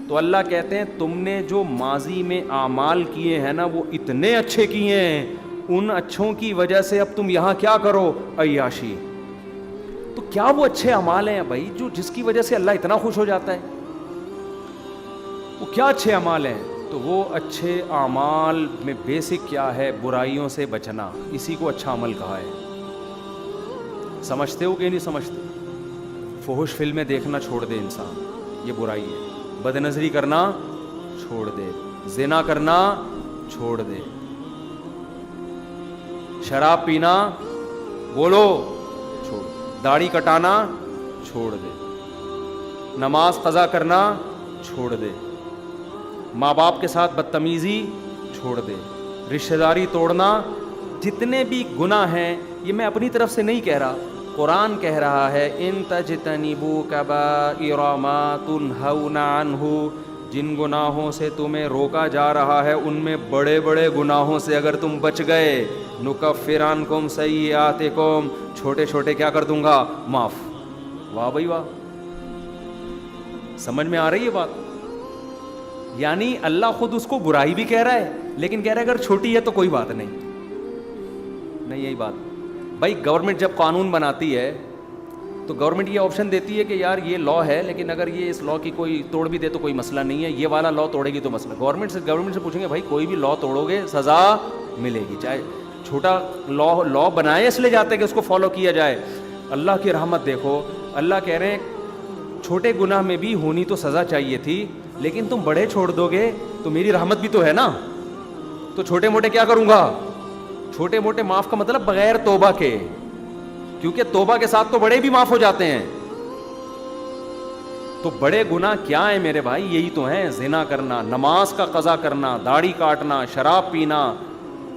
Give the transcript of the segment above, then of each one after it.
تو اللہ کہتے ہیں تم نے جو ماضی میں اعمال کیے ہیں نا وہ اتنے اچھے کیے ہیں, ان اچھوں کی وجہ سے اب تم یہاں کیا کرو, عیاشی. تو کیا وہ اچھے اعمال ہیں بھائی جو جس کی وجہ سے اللہ اتنا خوش ہو جاتا ہے؟ وہ کیا اچھے اعمال ہیں؟ تو وہ اچھے اعمال میں بیسک کیا ہے؟ برائیوں سے بچنا, اسی کو اچھا عمل کہا ہے. سمجھتے ہو کہ نہیں سمجھتے؟ فحش فلمیں دیکھنا چھوڑ دے انسان, یہ برائی ہے. بد نظری کرنا چھوڑ دے, زنا کرنا چھوڑ دے, شراب پینا بولو چھوڑ, داڑھی کٹانا چھوڑ دے, نماز قضا کرنا چھوڑ دے, ماں باپ کے ساتھ بدتمیزی چھوڑ دے, رشتہ داری توڑنا. جتنے بھی گناہ ہیں, یہ میں اپنی طرف سے نہیں کہہ رہا, قرآن کہہ رہا ہے ان تجتنبوا کبائر ما تنہون عنہ, جن گناہوں سے تمہیں روکا جا رہا ہے ان میں بڑے بڑے گناہوں سے اگر تم بچ گئے, نکفر عنکم سیئاتکم, چھوٹے چھوٹے کیا کر دوں گا, معاف. واہ بھائی واہ, سمجھ میں آ رہی ہے بات؟ یعنی اللہ خود اس کو برائی بھی کہہ رہا ہے, لیکن کہہ رہا ہے اگر چھوٹی ہے تو کوئی بات نہیں. یہی بات بھائی, گورنمنٹ جب قانون بناتی ہے تو گورنمنٹ یہ آپشن دیتی ہے کہ یار یہ لا ہے, لیکن اگر یہ اس لا کی کوئی توڑ بھی دے تو کوئی مسئلہ نہیں ہے, یہ والا لا توڑے گی تو مسئلہ. گورنمنٹ سے پوچھیں گے بھائی کوئی بھی لا توڑو گے سزا ملے گی, چاہے چھوٹا لا بنائے اس لیے جاتے کہ اس کو فالو کیا جائے. اللہ کی رحمت دیکھو, اللہ کہہ رہے ہیں چھوٹے گناہ میں بھی ہونی تو سزا چاہیے تھی, لیکن تم بڑے چھوڑ دو گے تو میری رحمت بھی تو ہے نا, تو چھوٹے موٹے کیا کروں گا, چھوٹے موٹے معاف کا مطلب بغیر توبہ کے, کیونکہ توبہ کے ساتھ تو بڑے بھی معاف ہو جاتے ہیں. تو بڑے گناہ کیا ہیں میرے بھائی؟ یہی تو ہیں, زنا کرنا, نماز کا قضا کرنا, داڑھی کاٹنا, شراب پینا,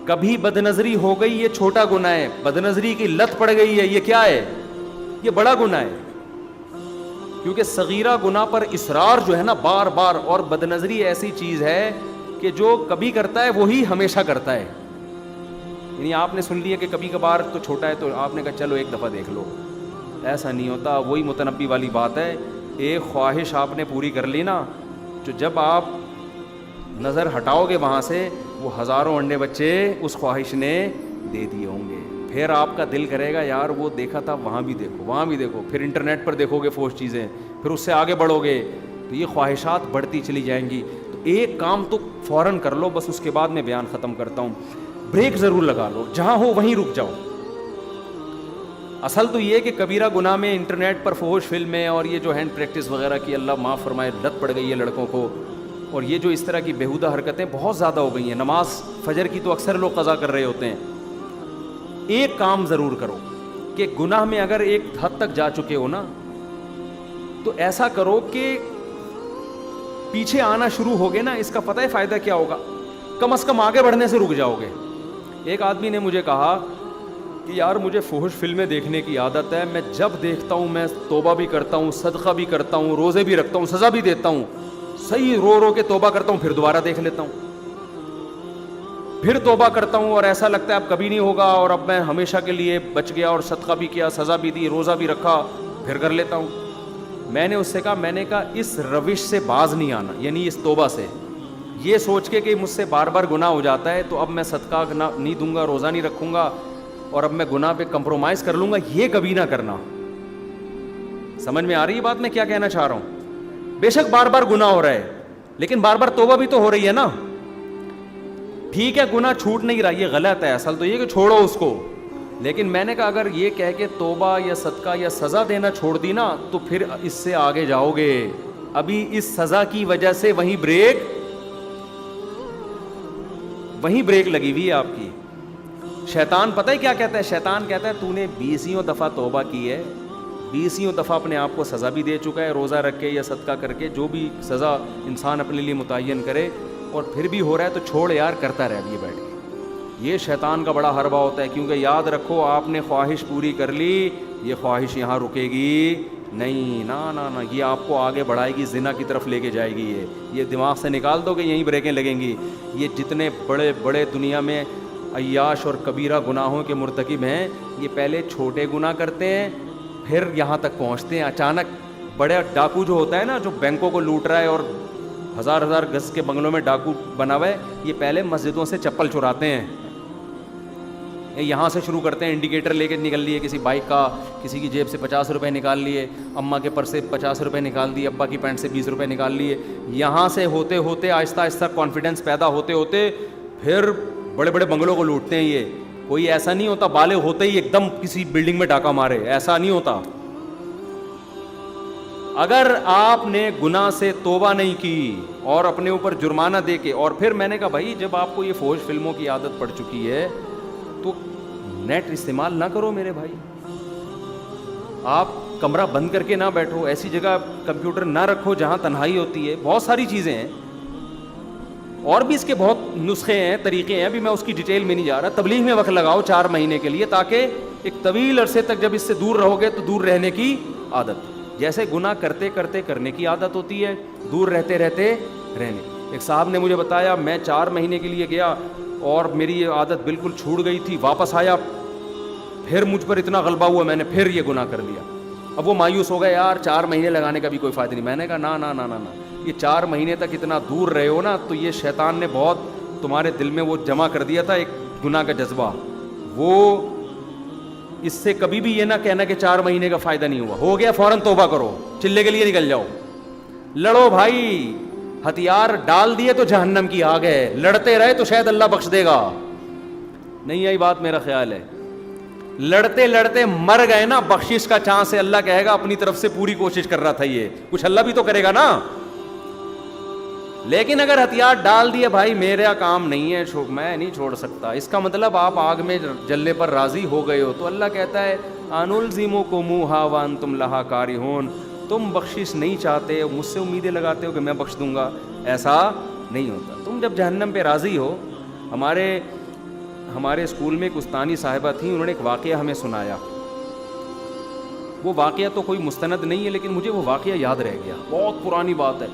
کبھی بد نظری ہو گئی یہ چھوٹا گناہ ہے, بد نظری کی لت پڑ گئی ہے یہ کیا ہے, یہ بڑا گناہ ہے. کیونکہ صغیرہ گناہ پر اصرار جو ہے نا بار بار, اور بد نظری ایسی چیز ہے کہ جو کبھی کرتا ہے وہی ہمیشہ کرتا ہے. یعنی آپ نے سن لیا کہ کبھی کبھار تو چھوٹا ہے تو آپ نے کہا چلو ایک دفعہ دیکھ لو, ایسا نہیں ہوتا. وہی متنبی والی بات ہے, ایک خواہش آپ نے پوری کر لی نا, تو جب آپ نظر ہٹاؤ گے وہاں سے, وہ ہزاروں انڈے بچے اس خواہش نے دے دیے ہوں گے. پھر آپ کا دل کرے گا یار وہ دیکھا تھا, وہاں بھی دیکھو, وہاں بھی دیکھو, پھر انٹرنیٹ پر دیکھو گے فوش چیزیں, پھر اس سے آگے بڑھو گے, تو یہ خواہشات بڑھتی چلی جائیں گی. تو ایک کام تو فوراً کر لو, بس اس کے بعد میں بیان ختم کرتا ہوں. بریک ضرور لگا لو, جہاں ہو وہیں رک جاؤ. اصل تو یہ کہ کبیرہ گناہ میں انٹرنیٹ پر فحش فلمیں اور یہ جو ہینڈ پریکٹس وغیرہ کی اللہ معاف فرمائے لت پڑ گئی ہے لڑکوں کو, اور یہ جو اس طرح کی بیہودہ حرکتیں بہت زیادہ ہو گئی ہیں. نماز فجر کی تو اکثر لوگ قضا کر رہے ہوتے ہیں. ایک کام ضرور کرو کہ گناہ میں اگر ایک حد تک جا چکے ہو نا, تو ایسا کرو کہ پیچھے آنا شروع ہوگے نا, اس کا پتہ ہے فائدہ کیا ہوگا, کم از کم آگے بڑھنے سے رک جاؤ گے. ایک آدمی نے مجھے کہا کہ یار مجھے فحش فلمیں دیکھنے کی عادت ہے, میں جب دیکھتا ہوں میں توبہ بھی کرتا ہوں, صدقہ بھی کرتا ہوں, روزے بھی رکھتا ہوں, سزا بھی دیتا ہوں, صحیح رو رو کے توبہ کرتا ہوں, پھر دوبارہ دیکھ لیتا ہوں, پھر توبہ کرتا ہوں, اور ایسا لگتا ہے اب کبھی نہیں ہوگا, اور اب میں ہمیشہ کے لیے بچ گیا, اور صدقہ بھی کیا, سزا بھی دی, روزہ بھی رکھا, پھر کر لیتا ہوں. میں نے اس سے کہا اس روش سے باز نہیں آنا, یعنی اس توبہ سے, یہ سوچ کے کہ مجھ سے بار بار گناہ ہو جاتا ہے تو اب میں صدقہ نہیں دوں گا, روزہ نہیں رکھوں گا, اور اب میں گناہ پہ کمپرومائز کر لوں گا, یہ کبھی نہ کرنا. سمجھ میں آ رہی ہے بات میں کیا کہنا چاہ رہا ہوں؟ بے شک بار بار گناہ ہو رہا ہے, لیکن بار بار توبہ بھی تو ہو رہی ہے نا. ٹھیک ہے گناہ چھوٹ نہیں رہا, یہ غلط ہے, اصل تو یہ کہ چھوڑو اس کو, لیکن میں نے کہا اگر یہ کہہ کے توبہ یا صدقہ یا سزا دینا چھوڑ دی نا, تو پھر اس سے آگے جاؤ گے. ابھی اس سزا کی وجہ سے وہیں بریک لگی ہوئی ہے آپ کی. شیطان پتہ ہے کیا کہتا ہے؟ شیطان کہتا ہے تو نے 20 دفعہ توبہ کی ہے, 20 دفعہ اپنے آپ کو سزا بھی دے چکا ہے, روزہ رکھ کے یا صدقہ کر کے, جو بھی سزا انسان اپنے لیے متعین کرے, اور پھر بھی ہو رہا ہے تو چھوڑ یار, کرتا رہ یہ بیٹھ کے. یہ شیطان کا بڑا حربہ ہوتا ہے, کیونکہ یاد رکھو آپ نے خواہش پوری کر لی, یہ خواہش یہاں رکے گی نہیں, نا, یہ آپ کو آگے بڑھائے گی, زنا کی طرف لے کے جائے گی. یہ دماغ سے نکال دو کہ یہیں بریکیں لگیں گی. یہ جتنے بڑے بڑے دنیا میں عیاش اور کبیرہ گناہوں کے مرتکب ہیں, یہ پہلے چھوٹے گناہ کرتے ہیں, پھر یہاں تک پہنچتے ہیں. اچانک بڑے ڈاکو جو ہوتا ہے نا, جو بینکوں کو لوٹ رہا ہے اور ہزار ہزار گز کے بنگلوں میں ڈاکو بنا ہوا ہے, یہ پہلے مسجدوں سے چپل چراتے ہیں, یہاں سے شروع کرتے ہیں, انڈیکیٹر لے کے نکل لیے کسی بائک کا, کسی کی جیب سے 50 روپے نکال لیے, اماں کے پرس سے 50 روپے نکال دیے, ابا کی پینٹ سے 20 روپے نکال لیے. یہاں سے ہوتے ہوتے آہستہ آہستہ کانفیڈنس پیدا ہوتے ہوتے پھر بڑے بڑے بنگلوں کو لوٹتے ہیں. یہ کوئی ایسا نہیں ہوتا بالغ ہوتے ہی ایک دم کسی بلڈنگ میں ڈاکہ مارے, ایسا نہیں ہوتا. اگر آپ نے گناہ سے توبہ نہیں کی اور اپنے اوپر جرمانہ دے کے, اور پھر میں نے کہا بھائی جب آپ کو یہ فوج فلموں کی عادت پڑ چکی ہے تو نیٹ استعمال نہ کرو میرے بھائی. آپ کمرہ بند کر کے نہ بیٹھو, ایسی جگہ کمپیوٹر نہ رکھو جہاں تنہائی ہوتی ہے. بہت ساری چیزیں ہیں, اور بھی اس کے بہت نسخے ہیں, طریقے ہیں, ابھی میں اس کی ڈیٹیل میں نہیں جا رہا. تبلیغ میں وقت لگاؤ 4 مہینے کے لیے, تاکہ ایک طویل عرصے تک جب اس سے دور رہو گے تو دور رہنے کی عادت, جیسے گناہ کرتے کرتے کرنے کی عادت ہوتی ہے, دور رہتے رہتے رہنے. ایک صاحب نے مجھے بتایا, میں 4 مہینے کے لیے گیا اور میری یہ عادت بالکل چھوٹ گئی تھی, واپس آیا پھر مجھ پر اتنا غلبہ ہوا, میں نے پھر یہ گناہ کر لیا. اب وہ مایوس ہو گیا, یار 4 مہینے لگانے کا بھی کوئی فائدہ نہیں. میں نے کہا نا نا نا نا نا, یہ 4 مہینے تک اتنا دور رہے ہو نا, تو یہ شیطان نے بہت تمہارے دل میں وہ جمع کر دیا تھا ایک گناہ کا جذبہ. وہ اس سے کبھی بھی یہ نہ کہنا کہ 4 مہینے کا فائدہ نہیں ہوا, ہو گیا فوراً توبہ کرو, چلے کے لیے نکل جاؤ, لڑو بھائی. ہتھیار ڈال دیے تو جہنم کی آگ ہے, لڑتے رہے تو شاید اللہ بخش دے گا. نہیں آئی بات, میرا خیال ہے لڑتے لڑتے مر گئے نا, بخشش کا چانس ہے, اللہ کہے گا اپنی طرف سے پوری کوشش کر رہا تھا, یہ کچھ اللہ بھی تو کرے گا نا. لیکن اگر ہتھیار ڈال دیے بھائی میرا کام نہیں ہے, میں نہیں چھوڑ سکتا, اس کا مطلب آپ آگ میں جلنے پر راضی ہو گئے ہو, تو اللہ کہتا ہے انلزمکموہا وانتم لہا کارہون, تم بخشش نہیں چاہتے, مجھ سے امیدیں لگاتے ہو کہ میں بخش دوں گا, ایسا نہیں ہوتا. تم جب جہنم پہ راضی ہو. ہمارے اسکول میں ایک استانی صاحبہ تھیں, انہوں نے ایک واقعہ ہمیں سنایا. وہ واقعہ تو کوئی مستند نہیں ہے, لیکن مجھے وہ واقعہ یاد رہ گیا, بہت پرانی بات ہے.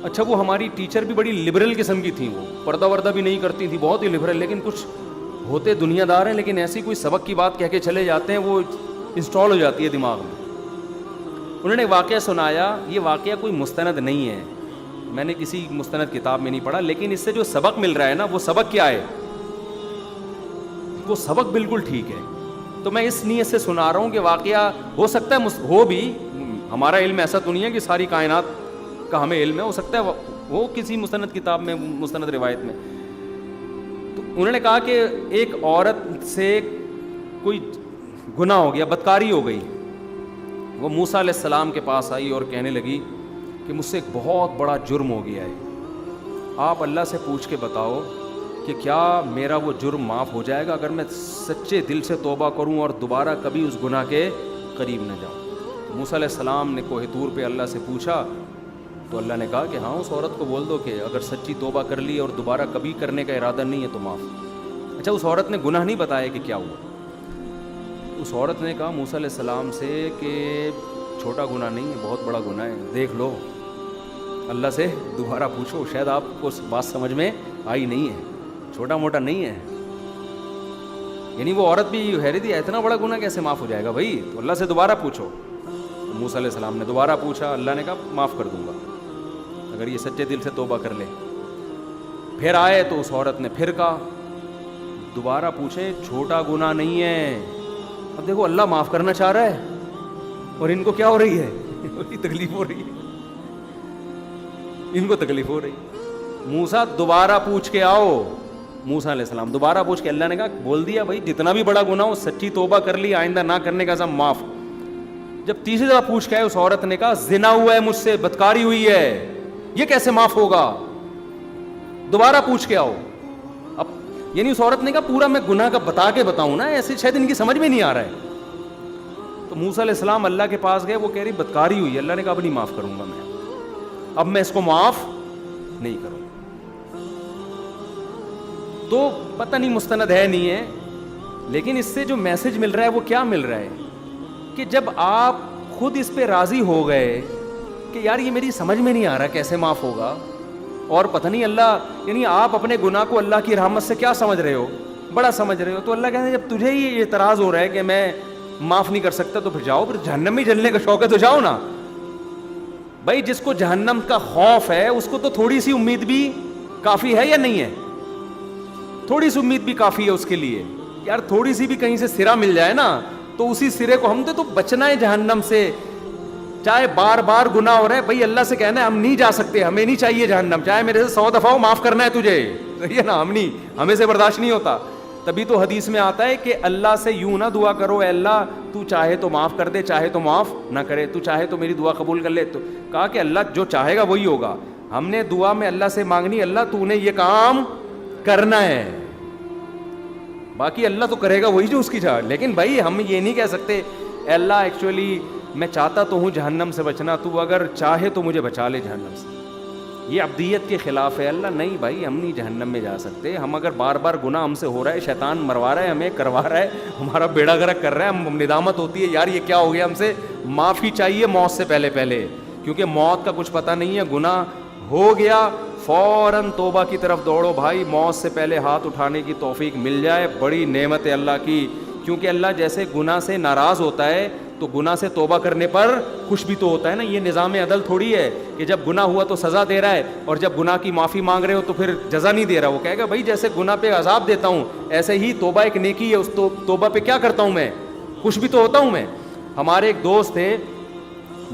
اچھا, وہ ہماری ٹیچر بھی بڑی لبرل قسم کی تھیں, وہ پردہ وردہ بھی نہیں کرتی تھی, بہت ہی لبرل, لیکن کچھ ہوتے دنیا دار ہیں, لیکن ایسی کوئی سبق کی بات کہہ کے چلے جاتے ہیں, وہ انسٹال ہو جاتی ہے دماغ میں. انہوں نے واقعہ سنایا, یہ واقعہ کوئی مستند نہیں ہے, میں نے کسی مستند کتاب میں نہیں پڑھا, لیکن اس سے جو سبق مل رہا ہے نا, وہ سبق کیا ہے, وہ سبق بالکل ٹھیک ہے. تو میں اس نیت سے سنا رہا ہوں کہ واقعہ ہو سکتا ہے ہو بھی, ہمارا علم ایسا تو نہیں ہے کہ ساری کائنات کا ہمیں علم ہے, ہو سکتا ہے وہ کسی مستند کتاب میں, مستند روایت میں. تو انہوں نے کہا کہ ایک عورت سے کوئی گناہ ہو گیا, بدکاری ہو گئی. وہ موسیٰ علیہ السلام کے پاس آئی اور کہنے لگی کہ مجھ سے ایک بہت بڑا جرم ہو گیا ہے, آپ اللہ سے پوچھ کے بتاؤ کہ کیا میرا وہ جرم معاف ہو جائے گا اگر میں سچے دل سے توبہ کروں اور دوبارہ کبھی اس گناہ کے قریب نہ جاؤں. موسیٰ علیہ السلام نے کوہ طور پہ اللہ سے پوچھا, تو اللہ نے کہا کہ ہاں اس عورت کو بول دو کہ اگر سچی توبہ کر لی اور دوبارہ کبھی کرنے کا ارادہ نہیں ہے تو معاف. اچھا, اس عورت نے گناہ نہیں بتایا کہ کیا ہوا. اس عورت نے کہا موسیٰ علیہ السلام سے کہ چھوٹا گناہ نہیں ہے, بہت بڑا گناہ ہے, دیکھ لو, اللہ سے دوبارہ پوچھو, شاید آپ کو بات سمجھ میں آئی نہیں ہے, چھوٹا موٹا نہیں ہے. یعنی وہ عورت بھی حیرت ہے, اتنا بڑا گناہ کیسے معاف ہو جائے گا بھائی, تو اللہ سے دوبارہ پوچھو. موسیٰ علیہ السلام نے دوبارہ پوچھا, اللہ نے کہا معاف کر دوں گا اگر یہ سچے دل سے توبہ کر لے. پھر آئے تو اس عورت نے پھر کہا, دوبارہ پوچھے, چھوٹا گناہ نہیں ہے. اب دیکھو اللہ معاف کرنا چاہ رہا ہے اور ان کو کیا ہو رہی ہے, تکلیف ہو رہی ہے, ان کو تکلیف ہو رہی. موسیٰ دوبارہ پوچھ کے آؤ. موسیٰ علیہ السلام دوبارہ پوچھ کے, اللہ نے کہا بول دیا بھائی جتنا بھی بڑا گناہ ہو, سچی توبہ کر لی, آئندہ نہ کرنے کا عزم معاف. جب تیسری دفعہ پوچھ کے آئے, اس عورت نے کہا زنا ہوا ہے مجھ سے, بدکاری ہوئی ہے, یہ کیسے معاف ہوگا, دوبارہ پوچھ کے آؤ. اب یعنی اس عورت نے کہا پورا میں گناہ کا بتا کے بتاؤں نا, ایسے شاید ان کی سمجھ میں نہیں آ رہا ہے. تو موسیٰ علیہ السلام اللہ کے پاس گئے, وہ کہہ رہی بدکاری ہوئی ہے. اللہ نے کہا اب نہیں معاف کروں گا میں, اب میں اس کو معاف نہیں کروں. تو پتہ نہیں مستند ہے نہیں ہے, لیکن اس سے جو میسج مل رہا ہے وہ کیا مل رہا ہے کہ جب آپ خود اس پہ راضی ہو گئے کہ یار یہ میری سمجھ میں نہیں آ رہا کیسے معاف ہوگا, اور پتہ نہیں اللہ, یعنی آپ اپنے گناہ کو اللہ کی رحمت سے کیا سمجھ رہے ہو, بڑا سمجھ رہے ہو, تو اللہ کہتے ہیں جب تجھے ہی اعتراض ہو رہا ہے کہ میں معاف نہیں کر سکتا تو پھر جاؤ, پھر جہنم میں جلنے کا شوق ہے تو جاؤ نا. بھائی جس کو جہنم کا خوف ہے اس کو تو تھوڑی سی امید بھی کافی ہے یا نہیں ہے؟ تھوڑی سی امید بھی کافی ہے اس کے لیے. یار تھوڑی سی بھی کہیں سے سرا مل جائے نا تو اسی سرے کو ہم تو بچنا ہے جہنم سے. چاہے بار بار گناہ ہو رہا ہے, بھائی اللہ سے کہنا ہے ہم نہیں جا سکتے, ہمیں نہیں چاہیے جہنم, چاہے میرے سے 100 دفعہ ہو, معاف کرنا ہے تجھے, صحیح ہے نا, ہم نہیں, ہمیں سے برداشت نہیں ہوتا. تبھی تو حدیث میں آتا ہے کہ اللہ سے یوں نہ دعا کرو اے اللہ تو چاہے تو معاف کر دے, چاہے تو معاف نہ کرے, تو چاہے تو میری دعا قبول کر لے. تو کہا کہ اللہ جو چاہے گا وہی ہوگا. ہم نے دعا میں اللہ سے مانگنی, اللہ تو نے یہ کام کرنا ہے, باقی اللہ تو کرے گا وہی جو اس کی چاہ. لیکن بھائی ہم یہ نہیں کہہ سکتے اے اللہ ایکچولی میں چاہتا تو ہوں جہنم سے بچنا, تو اگر چاہے تو مجھے بچا لے جہنم سے. یہ عبدیت کے خلاف ہے. اللہ نہیں بھائی ہم نہیں جہنم میں جا سکتے. ہم اگر بار بار گناہ ہم سے ہو رہا ہے, شیطان مروا رہا ہے ہمیں, کروا رہا ہے, ہمارا بیڑا غرق کر رہا ہے, ہم ندامت ہوتی ہے یار یہ کیا ہو گیا ہم سے, معافی چاہیے موت سے پہلے پہلے, کیونکہ موت کا کچھ پتہ نہیں ہے. گناہ ہو گیا فوراً توبہ کی طرف دوڑو بھائی, موت سے پہلے ہاتھ اٹھانے کی توفیق مل جائے بڑی نعمت ہے اللہ کی. کیونکہ اللہ جیسے گناہ سے ناراض ہوتا ہے تو گناہ سے توبہ کرنے پر خوش بھی تو ہوتا ہے نا. یہ نظام عدل تھوڑی ہے کہ جب گناہ ہوا تو سزا دے رہا ہے اور جب گناہ کی معافی مانگ رہے ہو تو پھر جزا نہیں دے رہا. وہ کہے گا بھائی جیسے گناہ پہ عذاب دیتا ہوں ایسے ہی توبہ ایک نیکی ہے, اس توبہ پہ کیا کرتا ہوں میں, خوش بھی تو ہوتا ہوں میں. ہمارے ایک دوست تھے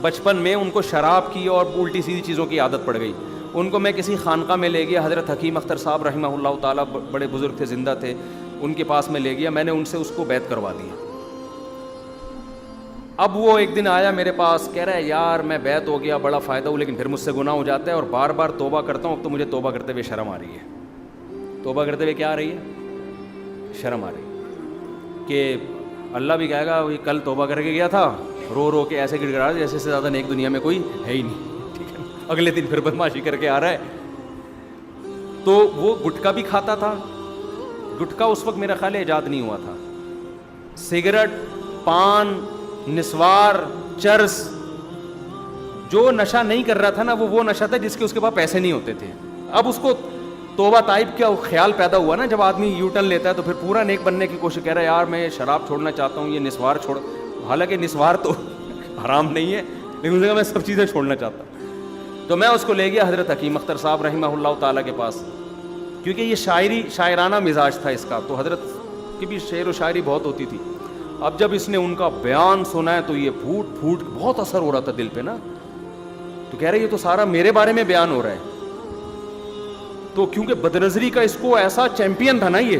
بچپن میں, ان کو شراب کی اور الٹی سیدھی چیزوں کی عادت پڑ گئی. ان کو میں کسی خانقاہ میں لے گیا, حضرت حکیم اختر صاحب رحمہ اللہ تعالیٰ بڑے بزرگ تھے, زندہ تھے, ان کے پاس میں لے گیا, میں نے ان سے اس کو بیعت کروا دیا. اب وہ ایک دن آیا میرے پاس, کہہ رہا ہے یار میں بیعت ہو گیا, بڑا فائدہ ہو, لیکن پھر مجھ سے گناہ ہو جاتا ہے اور بار بار توبہ کرتا ہوں, اب تو مجھے توبہ کرتے ہوئے شرم آ رہی ہے. توبہ کرتے ہوئے کیا آ رہی ہے, شرم آ رہی ہے کہ اللہ بھی کہے گا کل توبہ کر کے گیا تھا, رو رو کے ایسے گڑ گڑا جیسے سے زیادہ نیک دنیا میں کوئی ہے ہی نہیں, ٹھیک ہے. اگلے دن پھر بدماشی کر کے آ رہا ہے. تو وہ گٹکا بھی کھاتا تھا. گٹکا اس وقت میرا خیال ایجاد نہیں ہوا تھا. سگریٹ, پان, نسوار, چرس, جو نشہ نہیں کر رہا تھا نا وہ نشہ تھا جس کے اس کے پاس پیسے نہیں ہوتے تھے. اب اس کو توبہ طائب کیا خیال پیدا ہوا نا, جب آدمی یو ٹرن لیتا ہے تو پھر پورا نیک بننے کی کوشش کر رہا ہے, یار میں شراب چھوڑنا چاہتا ہوں, یہ نسوار چھوڑ, حالانکہ نسوار تو حرام نہیں ہے لیکن اس نے کہا میں سب چیزیں چھوڑنا چاہتا ہوں. تو میں اس کو لے گیا حضرت حکیم اختر صاحب رحمہ اللہ تعالیٰ کے پاس, کیونکہ یہ شاعرانہ مزاج تھا اس کا, تو حضرت کی بھی شعر و شاعری بہت ہوتی تھی. اب جب اس نے ان کا بیان سنا ہے تو یہ پھوٹ پھوٹ بہت اثر ہو رہا تھا دل پہ نا, تو کہہ رہے یہ تو سارا میرے بارے میں بیان ہو رہا ہے. تو کیونکہ بدنظری کا اس کو ایسا چیمپئن تھا نا, یہ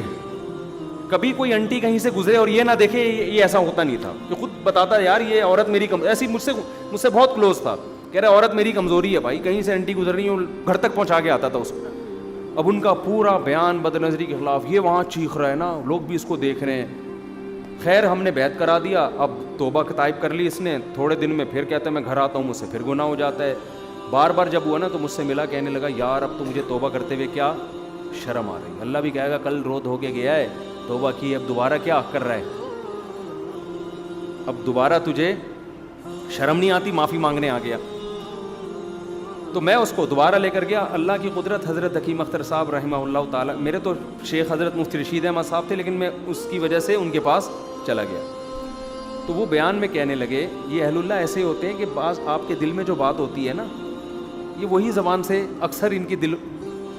کبھی کوئی انٹی کہیں سے گزرے اور یہ نہ دیکھے, یہ ایسا ہوتا نہیں تھا. کہ خود بتاتا یار یہ عورت میری ایسی مجھ سے بہت کلوز تھا, کہہ رہے عورت میری کمزوری ہے بھائی, کہیں سے انٹی گزر رہی ہوں گھر تک پہنچا کے آتا تھا اس کو. اب ان کا پورا بیان بدنظری کے خلاف, یہ وہاں چیخ رہا ہے نا, لوگ بھی اس کو دیکھ رہے ہیں. خیر ہم نے بیعت کرا دیا, اب توبہ طائب کر لی اس نے. تھوڑے دن میں پھر کہتا ہے میں گھر آتا ہوں, مجھ سے پھر گناہ ہو جاتا ہے. بار بار جب ہوا نا تو مجھ سے ملا, کہنے لگا یار اب تو مجھے توبہ کرتے ہوئے کیا شرم آ رہی. اللہ بھی کہے گا کل روت ہو کے گیا ہے, توبہ کی, اب دوبارہ کیا کر رہا ہے, اب دوبارہ تجھے شرم نہیں آتی, معافی مانگنے آ گیا. تو میں اس کو دوبارہ لے کر گیا. اللہ کی قدرت, حضرت حکیم اختر صاحب رحمہ اللہ تعالیٰ, میرے تو شیخ حضرت مفتی رشید احمد صاحب تھے, لیکن میں اس کی وجہ سے ان کے پاس چلا گیا. تو وہ بیان میں کہنے لگے, یہ اہل اللہ ایسے ہوتے ہیں کہ بعض آپ کے دل میں جو بات ہوتی ہے نا, یہ وہی زبان سے اکثر ان کی دل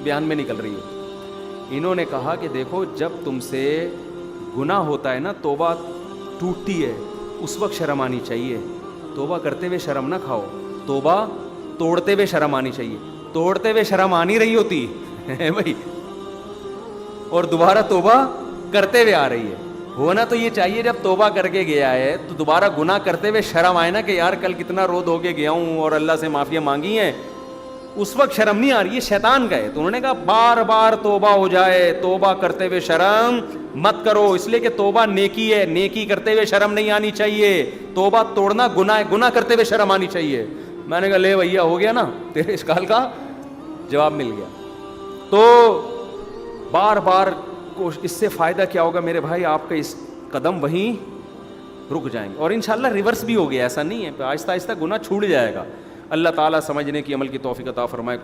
بیان میں نکل رہی ہے. انہوں نے کہا کہ دیکھو جب تم سے گناہ ہوتا ہے نا, توبہ ٹوٹتی ہے, اس وقت شرم آنی چاہیے. توبہ کرتے ہوئے شرم نہ کھاؤ, توبہ توڑتے ہوئے شرم آنی چاہیے. توڑتے ہوئے شرم آ نہیں رہی ہوتی ہے بھائی, اور دوبارہ توبہ کرتے ہوئے آ رہی ہے. ہونا تو یہ چاہیے جب توبہ کر کے گیا ہے تو دوبارہ گناہ کرتے ہوئے شرم آئے نا کہ یار کل کتنا رود ہو کے گیا ہوں اور اللہ سے معافیاں مانگی ہیں, اس وقت شرم نہیں آ رہی. یہ شیطان کا ہے. تو انہوں نے کہا بار بار توبہ ہو جائے, توبہ کرتے ہوئے شرم مت کرو, اس لیے کہ توبہ نیکی ہے, نیکی کرتے ہوئے شرم نہیں آنی چاہیے. توبہ توڑنا گناہ ہے, گناہ کرتے ہوئے شرم آنی چاہیے. میں نے کہا لے بھیا ہو گیا نا, تیرے اشکال کا جواب مل گیا. تو بار بار اس سے فائدہ کیا ہوگا میرے بھائی, آپ کا اس قدم وہیں رک جائیں گے اور انشاءاللہ ریورس بھی ہو گیا. ایسا نہیں ہے, آہستہ آہستہ گناہ چھوٹ جائے گا. اللہ تعالیٰ سمجھنے کی عمل کی توفیق عطا فرمائے.